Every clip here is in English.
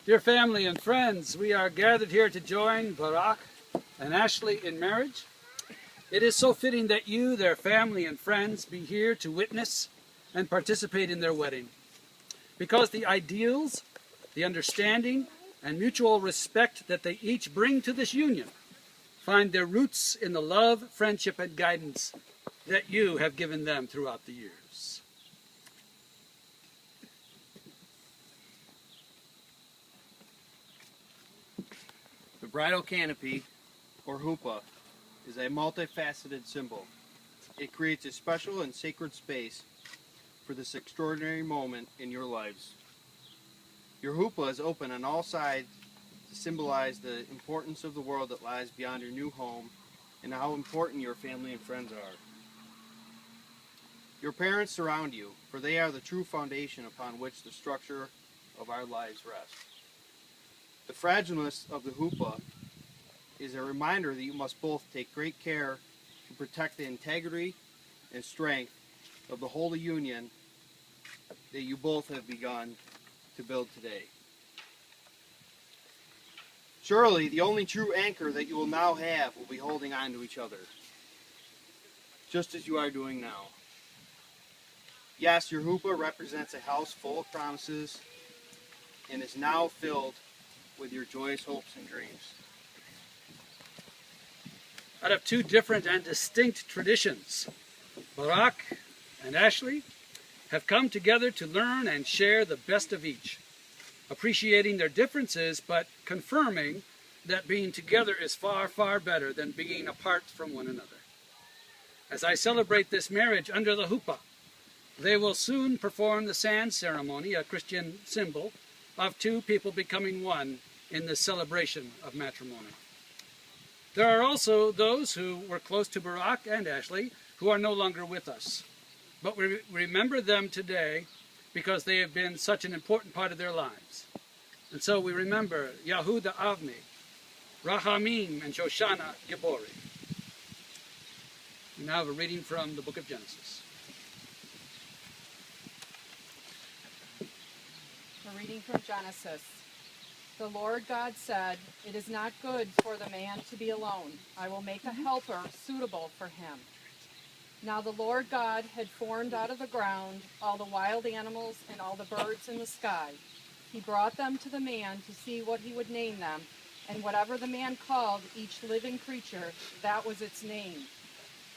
Dear family and friends, we are gathered here to join Barak and Ashley in marriage. It is so fitting that you, their family and friends, be here to witness and participate in their wedding. Because the ideals, the understanding, and mutual respect that they each bring to this union find their roots in the love, friendship, and guidance that you have given them throughout the years. The bridal canopy, or huppah, is a multifaceted symbol. It creates a special and sacred space for this extraordinary moment in your lives. Your huppah is open on all sides to symbolize the importance of the world that lies beyond your new home and how important your family and friends are. Your parents surround you, for they are the true foundation upon which the structure of our lives rests. The fragileness of the huppah is a reminder that you must both take great care to protect the integrity and strength of the holy union that you both have begun to build today. Surely, the only true anchor that you will now have will be holding on to each other, just as you are doing now. Yes, your huppah represents a house full of promises and is now filled with your joyous hopes and dreams. Out of two different and distinct traditions, Barak and Ashley have come together to learn and share the best of each, appreciating their differences but confirming that being together is far, far better than being apart from one another. As I celebrate this marriage under the huppah, they will soon perform the sand ceremony, a Christian symbol of two people becoming one in the celebration of matrimony. There are also those who were close to Barak and Ashley who are no longer with us. But we remember them today because they have been such an important part of their lives. And so we remember Yehuda Avni, Rahamim, and Shoshana Gibori. We now have a reading from the book of Genesis. A reading from Genesis. The Lord God said, "It is not good for the man to be alone. I will make a helper suitable for him." Now the Lord God had formed out of the ground all the wild animals and all the birds in the sky. He brought them to the man to see what he would name them, and whatever the man called each living creature, that was its name.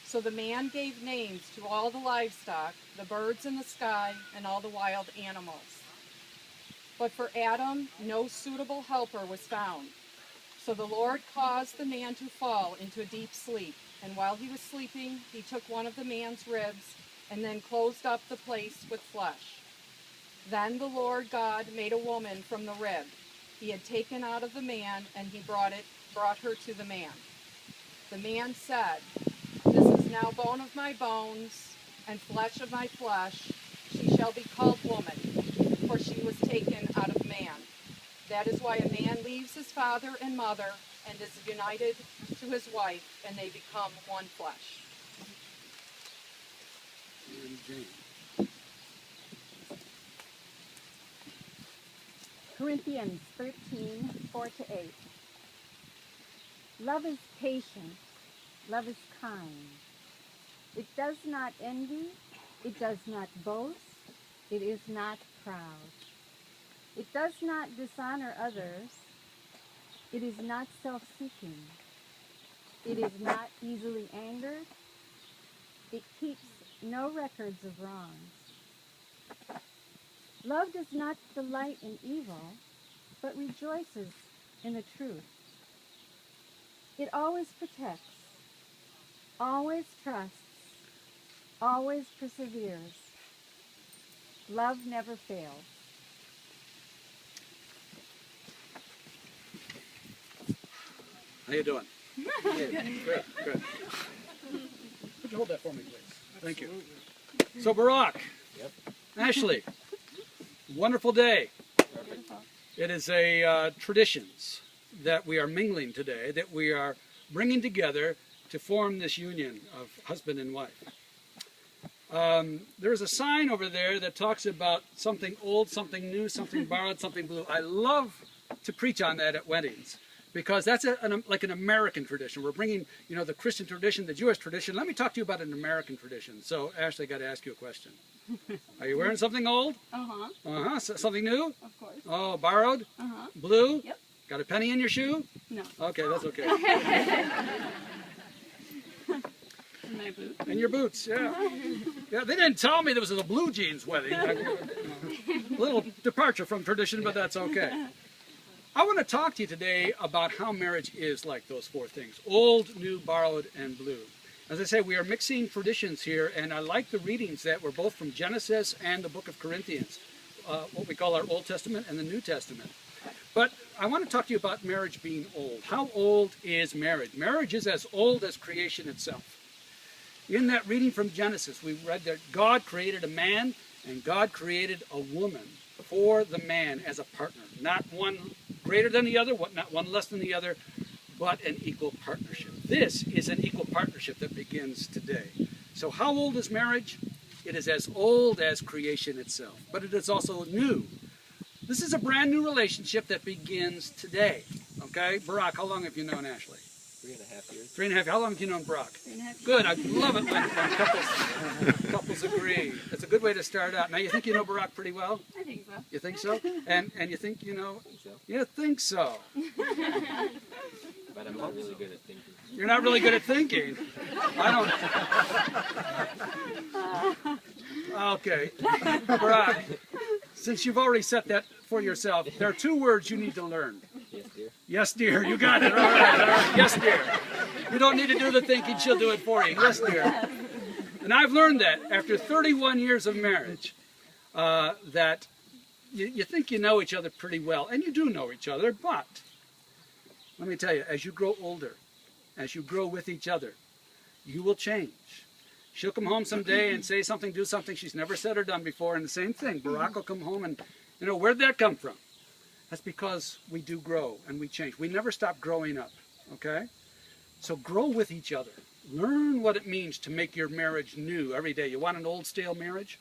So the man gave names to all the livestock, the birds in the sky, and all the wild animals. But for Adam, no suitable helper was found. So the Lord caused the man to fall into a deep sleep. And while he was sleeping, he took one of the man's ribs and then closed up the place with flesh. Then the Lord God made a woman from the rib he had taken out of the man, and he brought her to the man. The man said, "This is now bone of my bones and flesh of my flesh. She shall be called woman, for she was taken out of man. That is why a man leaves his father and mother and is united to his wife, and they become one flesh." Corinthians 13:4-8. Love is patient. Love is kind. It does not envy. It does not boast. It is not proud. It does not dishonor others. It is not self-seeking. It is not easily angered. It keeps no records of wrongs. Love does not delight in evil, but rejoices in the truth. It always protects, always trusts, always perseveres. Love never fails. How you doing? Good, good. Would you hold that for me, please? Thank you. So Barak, Ashley, wonderful day. It is a traditions that we are mingling today, that we are bringing together to form this union of husband and wife. There's a sign over there that talks about something old, something new, something borrowed, something blue. I love to preach on that at weddings, because that's like an American tradition. We're bringing, you know, the Christian tradition, the Jewish tradition. Let me talk to you about an American tradition. So, Ashley, I got to ask you a question. Are you wearing something old? Uh-huh. Uh-huh. Something new? Of course. Oh, borrowed? Uh-huh. Blue? Yep. Got a penny in your shoe? No. Okay, that's okay. My boots. And your boots, yeah. Yeah, they didn't tell me there was a blue jeans wedding. A little departure from tradition, but that's okay. I want to talk to you today about how marriage is like those four things: old, new, borrowed, and blue. As I say, we are mixing traditions here, and I like the readings that were both from Genesis and the book of Corinthians, what we call our Old Testament and the New Testament. But I want to talk to you about marriage being old. How old is marriage? Marriage is as old as creation itself. In that reading from Genesis, we read that God created a man and God created a woman for the man as a partner. Not one greater than the other, not one less than the other, but an equal partnership. This is an equal partnership that begins today. So how old is marriage? It is as old as creation itself, but it is also new. This is a brand new relationship that begins today. Okay? Barak, how long have you known Ashley? 3.5 years. 3.5. How long have you known Barak? 3.5 years. Good. I love it when couples agree. It's a good way to start out. Now, you think you know Barak pretty well? I think so. You think so? And you think you know? I think so. You think so. But I'm not really good at thinking. You're not really good at thinking. I don't. Okay. Barak, since you've already set that for yourself, there are 2 words you need to learn. Yes, dear. Yes, dear. You got it. All right. All right. Yes, dear. You don't need to do the thinking. She'll do it for you. Yes, dear. And I've learned that after 31 years of marriage, that you think you know each other pretty well. And you do know each other, but let me tell you, as you grow older, as you grow with each other, you will change. She'll come home someday and say something, do something she's never said or done before, and the same thing. Barak will come home and, you know, where'd that come from? That's because we do grow and we change. We never stop growing up, okay? So grow with each other. Learn what it means to make your marriage new every day. You want an old, stale marriage?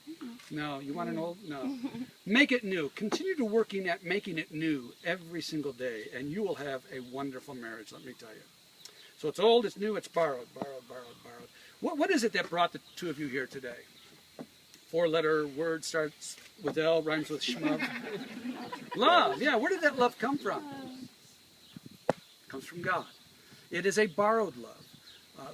No. You want an old? No. Make it new. Continue to working at making it new every single day, and you will have a wonderful marriage, let me tell you. So it's old, it's new, it's borrowed, borrowed, borrowed, borrowed. What is it that brought the 2 of you here today? 4-letter word starts with L, rhymes with shmub. Love. Yeah, where did that love come from? It comes from God. It is a borrowed love.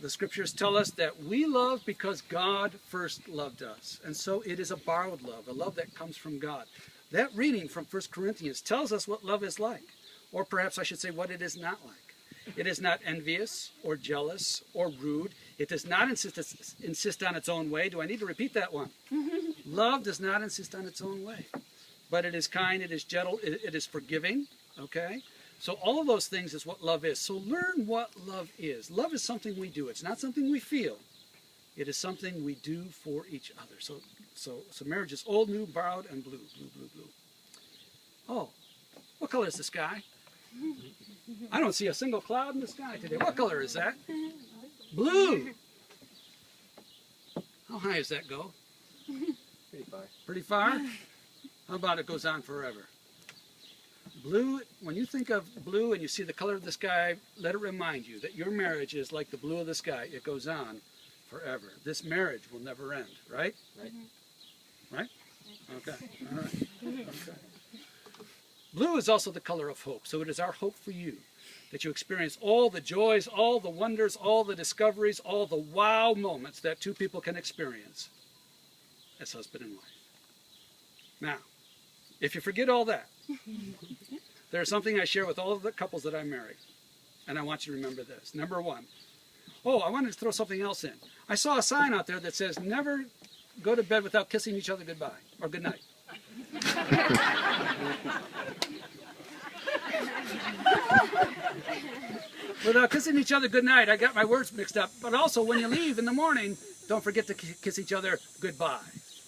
The scriptures tell us that we love because God first loved us. And so it is a borrowed love, a love that comes from God. That reading from 1 Corinthians tells us what love is like. Or perhaps I should say what it is not like. It is not envious or jealous or rude. It does not insist on its own way. Do I need to repeat that one? Love does not insist on its own way. But it is kind, it is gentle, it is forgiving. Okay? So all of those things is what love is. So learn what love is. Love is something we do. It's not something we feel. It is something we do for each other. So marriage is old, new, borrowed, and blue, blue, blue, blue. Oh, what color is the sky? I don't see a single cloud in the sky today. What color is that? Blue. How high does that go? Pretty far. Pretty far? How about it goes on forever? Blue, when you think of blue and you see the color of the sky, let it remind you that your marriage is like the blue of the sky. It goes on forever. This marriage will never end, right? Right. Right? Okay. All right. Okay. Blue is also the color of hope. So it is our hope for you that you experience all the joys, all the wonders, all the discoveries, all the wow moments that 2 people can experience as husband and wife. Now, if you forget all that, there's something I share with all of the couples that I marry. And I want you to remember this. Number 1. Oh, I wanted to throw something else in. I saw a sign out there that says, never go to bed without kissing each other goodbye or goodnight. Without kissing each other goodnight, I got my words mixed up. But also, when you leave in the morning, don't forget to kiss each other goodbye.